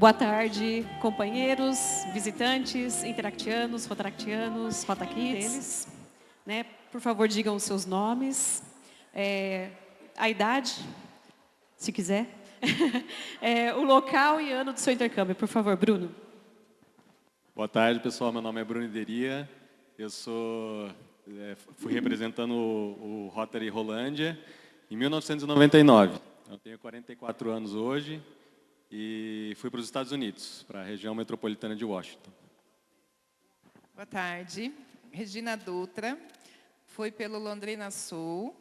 Boa tarde, companheiros, visitantes, interactianos, rotaractianos, rotakids. Né? Por favor, digam os seus nomes, a idade, se quiser, o local e ano do seu intercâmbio. Por favor, Bruno. Boa tarde, pessoal. Meu nome é Bruno Ideria. Eu fui representando o Rotary Rolândia em 1999. Eu tenho 44 anos hoje e fui para os Estados Unidos, para a região metropolitana de Washington. Boa tarde. Regina Dutra. Fui pelo Londrina Sul.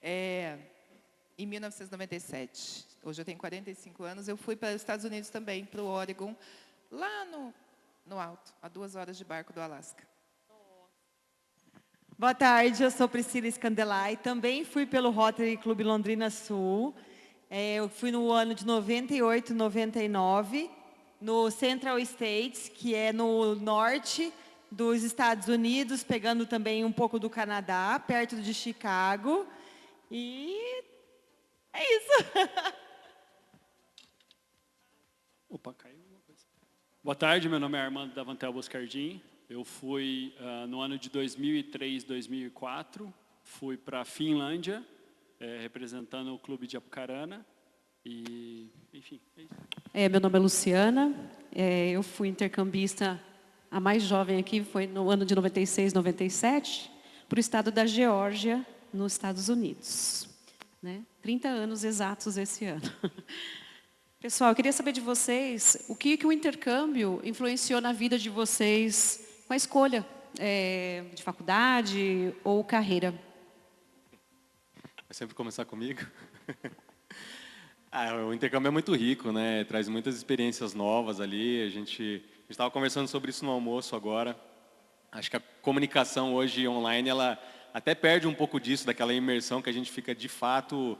Em 1997. Hoje eu tenho 45 anos. Eu fui para os Estados Unidos também, para o Oregon, lá no alto, a 2 horas de barco do Alasca. Boa tarde, eu sou Priscila Scandelay. Também fui pelo Rotary Clube Londrina Sul. Eu fui no ano de 98, 99, no Central States, que é no norte dos Estados Unidos, pegando também um pouco do Canadá, perto de Chicago. E é isso. Opa, caiu uma coisa. Boa tarde, meu nome é Armando Davantel Boscardim. Eu fui no ano de 2003, 2004, fui para a Finlândia, representando o clube de Apucarana. E, enfim, é isso. Meu nome é Luciana, eu fui intercambista, a mais jovem aqui, foi no ano de 96, 97, para o estado da Geórgia, nos Estados Unidos. Né? 30 anos exatos esse ano. Pessoal, eu queria saber de vocês, o que o intercâmbio influenciou na vida de vocês com a escolha de faculdade ou carreira? Vai sempre começar comigo? O intercâmbio é muito rico, né? Traz muitas experiências novas ali. A gente estava conversando sobre isso no almoço agora. Acho que a comunicação hoje online, ela até perde um pouco disso, daquela imersão que a gente fica de fato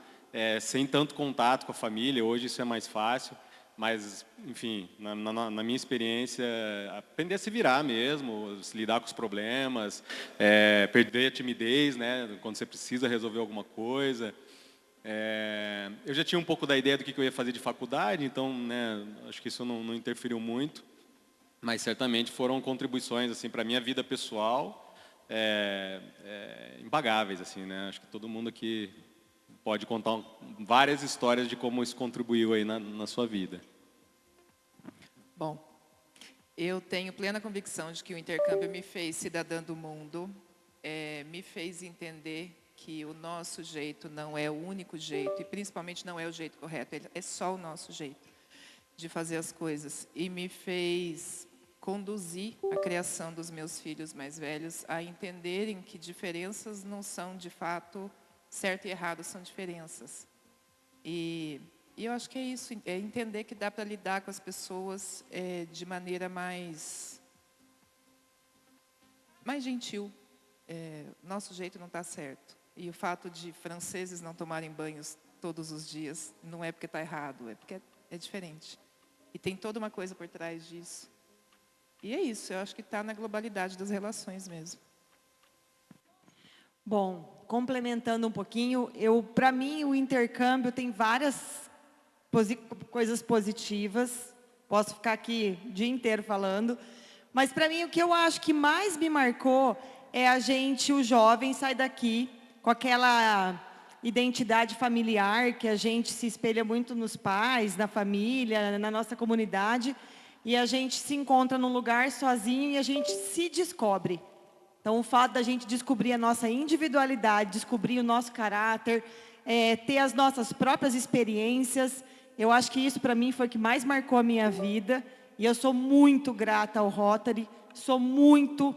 sem tanto contato com a família. Hoje isso é mais fácil, mas, enfim, na minha experiência, aprender a se virar mesmo, se lidar com os problemas, perder a timidez, né, quando você precisa resolver alguma coisa. Eu já tinha um pouco da ideia do que eu ia fazer de faculdade, então, né, acho que isso não interferiu muito, mas certamente foram contribuições assim, para a minha vida pessoal impagáveis. Assim, né? Acho que todo mundo aqui pode contar várias histórias de como isso contribuiu aí na sua vida. Bom, eu tenho plena convicção de que o intercâmbio me fez cidadã do mundo, me fez entender que o nosso jeito não é o único jeito, e principalmente não é o jeito correto, é só o nosso jeito de fazer as coisas. E me fez conduzir a criação dos meus filhos mais velhos a entenderem que diferenças não são, de fato, certo e errado, são diferenças. E eu acho que é isso, é entender que dá para lidar com as pessoas de maneira mais gentil. Nosso jeito não está certo. E o fato de franceses não tomarem banhos todos os dias não é porque está errado, é porque é diferente. E tem toda uma coisa por trás disso. E é isso, eu acho que está na globalidade das relações mesmo. Bom, complementando um pouquinho, para mim o intercâmbio tem várias coisas positivas. Posso ficar aqui o dia inteiro falando. Mas para mim o que eu acho que mais me marcou é o jovem, sai daqui com aquela identidade familiar que a gente se espelha muito nos pais, na família, na nossa comunidade, e a gente se encontra num lugar sozinho e a gente se descobre. Então, o fato da gente descobrir a nossa individualidade, descobrir o nosso caráter, ter as nossas próprias experiências, eu acho que isso, para mim, foi o que mais marcou a minha vida. E eu sou muito grata ao Rotary, sou muito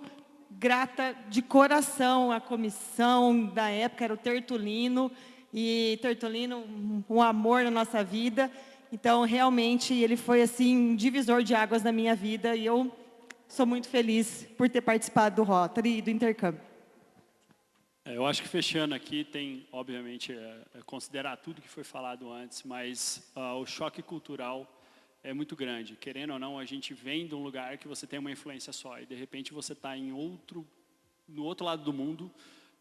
grata de coração à comissão da época, era o Tertulino, e Tertulino, um amor na nossa vida. Então, realmente, ele foi assim um divisor de águas na minha vida, e eu sou muito feliz por ter participado do Rotary e do intercâmbio. Eu acho que fechando aqui tem, obviamente, considerar tudo que foi falado antes, mas o choque cultural é muito grande. Querendo ou não, a gente vem de um lugar que você tem uma influência só e de repente você está no outro lado do mundo.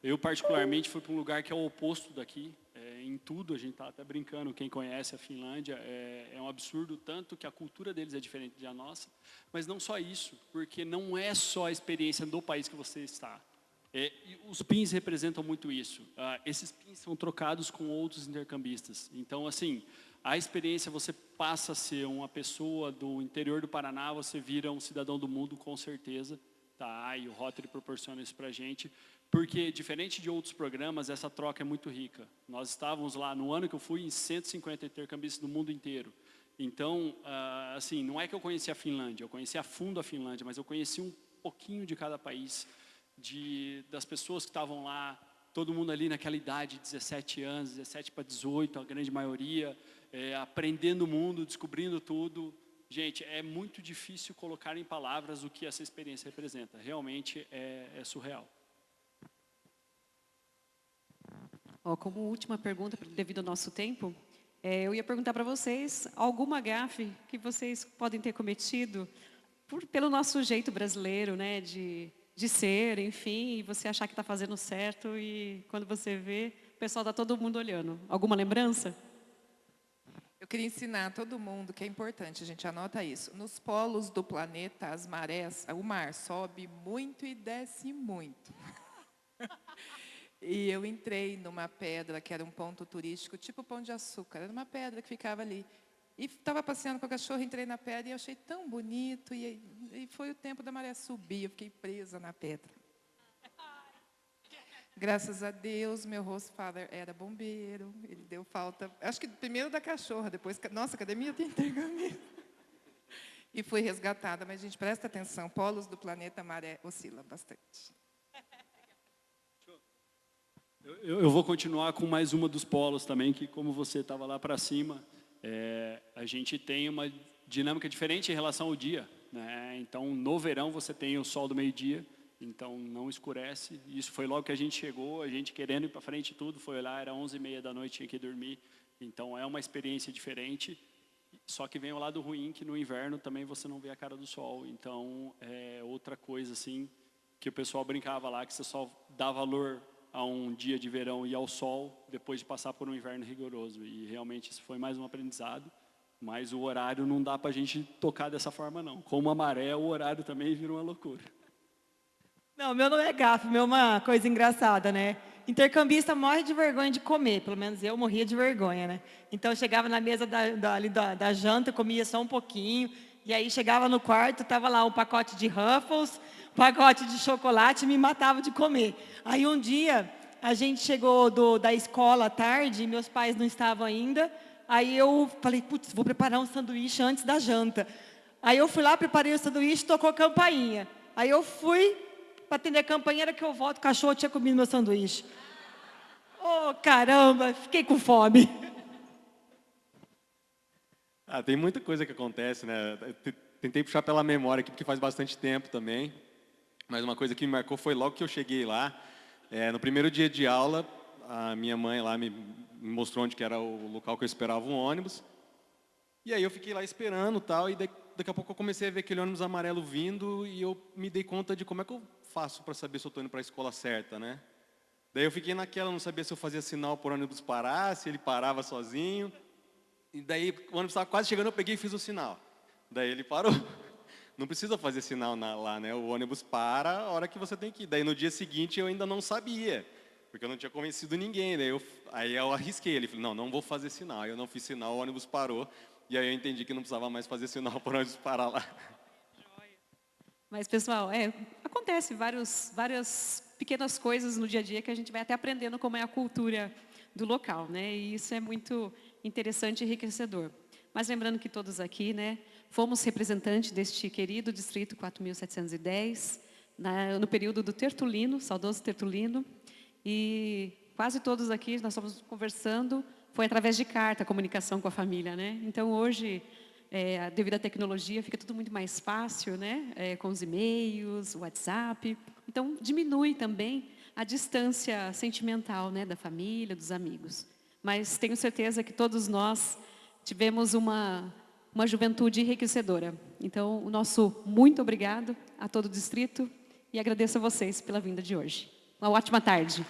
Eu particularmente fui para um lugar que é o oposto daqui, em tudo, a gente está até brincando, quem conhece a Finlândia, é um absurdo tanto que a cultura deles é diferente da nossa, mas não só isso, porque não é só a experiência do país que você está. E os pins representam muito isso. Esses pins são trocados com outros intercambistas. Então, assim, a experiência, você passa a ser uma pessoa do interior do Paraná, você vira um cidadão do mundo, com certeza. Tá? E o Rotary proporciona isso para a gente. Porque, diferente de outros programas, essa troca é muito rica. Nós estávamos lá, no ano que eu fui, em 150 intercambistas do mundo inteiro. Então, assim, não é que eu conheci a Finlândia, eu conheci a fundo a Finlândia, mas eu conheci um pouquinho de cada país, das pessoas que estavam lá, todo mundo ali naquela idade, 17 anos, 17 para 18, a grande maioria, aprendendo o mundo, descobrindo tudo. Gente, é muito difícil colocar em palavras o que essa experiência representa. Realmente é surreal. Como última pergunta, devido ao nosso tempo, eu ia perguntar para vocês alguma gafe que vocês podem ter cometido pelo nosso jeito brasileiro, né, de ser, enfim, e você achar que está fazendo certo e quando você vê, o pessoal está todo mundo olhando. Alguma lembrança? Eu queria ensinar a todo mundo que é importante, a gente anota isso. Nos polos do planeta, as marés, o mar sobe muito e desce muito. E eu entrei numa pedra que era um ponto turístico, tipo Pão de Açúcar. Era uma pedra que ficava ali. E estava passeando com o cachorro, entrei na pedra e achei tão bonito. E foi o tempo da maré subir, eu fiquei presa na pedra. Graças a Deus, meu host father era bombeiro, ele deu falta, acho que primeiro da cachorra, depois, nossa, a academia tem intercâmbio. E fui resgatada, mas, gente, presta atenção, polos do planeta, a maré oscila bastante. Eu vou continuar com mais uma dos polos também, que como você estava lá para cima, a gente tem uma dinâmica diferente em relação ao dia, né? Então, no verão, você tem o sol do meio-dia, então não escurece. Isso foi logo que a gente chegou, a gente querendo ir para frente e tudo, foi olhar, era 11h30 da noite, tinha que dormir. Então, é uma experiência diferente, só que vem o lado ruim, que no inverno também você não vê a cara do sol. Então, é outra coisa, assim, que o pessoal brincava lá, que você só dá valor a um dia de verão e ao sol, depois de passar por um inverno rigoroso. E realmente isso foi mais um aprendizado, mas o horário não dá para a gente tocar dessa forma, não. Como a maré, o horário também vira uma loucura. Não, meu não é gafe, meu é uma coisa engraçada, né? Intercambista morre de vergonha de comer, pelo menos eu morria de vergonha, né? Então eu chegava na mesa da janta, comia só um pouquinho, e aí chegava no quarto, estava lá um pacote de Ruffles, um pacote de chocolate, e me matava de comer. Aí um dia, a gente chegou da escola à tarde, e meus pais não estavam ainda, aí eu falei, putz, vou preparar um sanduíche antes da janta. Aí eu fui lá, preparei o sanduíche, tocou a campainha. Aí eu fui para atender a campainha, era que eu volto, o cachorro tinha comido meu sanduíche. Oh, caramba, fiquei com fome. Tem muita coisa que acontece, né? Tentei puxar pela memória aqui, porque faz bastante tempo também. Mas uma coisa que me marcou foi logo que eu cheguei lá. No primeiro dia de aula, a minha mãe lá me mostrou onde que era o local que eu esperava um ônibus. E aí eu fiquei lá esperando tal, e daqui a pouco eu comecei a ver aquele ônibus amarelo vindo e eu me dei conta de como é que eu faço para saber se eu estou indo para a escola certa, né? Daí eu fiquei naquela, não sabia se eu fazia sinal para o ônibus parar, se ele parava sozinho. E daí o ônibus estava quase chegando, eu peguei e fiz o sinal. Daí ele parou. Não precisa fazer sinal lá, né? O ônibus para a hora que você tem que ir. Daí no dia seguinte eu ainda não sabia, porque eu não tinha convencido ninguém. Aí eu arrisquei, ele falou, não vou fazer sinal. Aí eu não fiz sinal, o ônibus parou. E aí eu entendi que não precisava mais fazer sinal para o ônibus parar lá. Mas, pessoal, acontece várias pequenas coisas no dia a dia que a gente vai até aprendendo como é a cultura do local, né? E isso é muito interessante e enriquecedor. Mas lembrando que todos aqui, né, fomos representantes deste querido Distrito 4710, no período do Tertulino, saudoso Tertulino, e quase todos aqui, nós estamos conversando, foi através de carta, a comunicação com a família, né? Então, hoje, devido à tecnologia, fica tudo muito mais fácil, né? Com os e-mails, o WhatsApp. Então, diminui também a distância sentimental, né, da família, dos amigos. Mas tenho certeza que todos nós tivemos uma juventude enriquecedora. Então, o nosso muito obrigado a todo o distrito e agradeço a vocês pela vinda de hoje. Uma ótima tarde.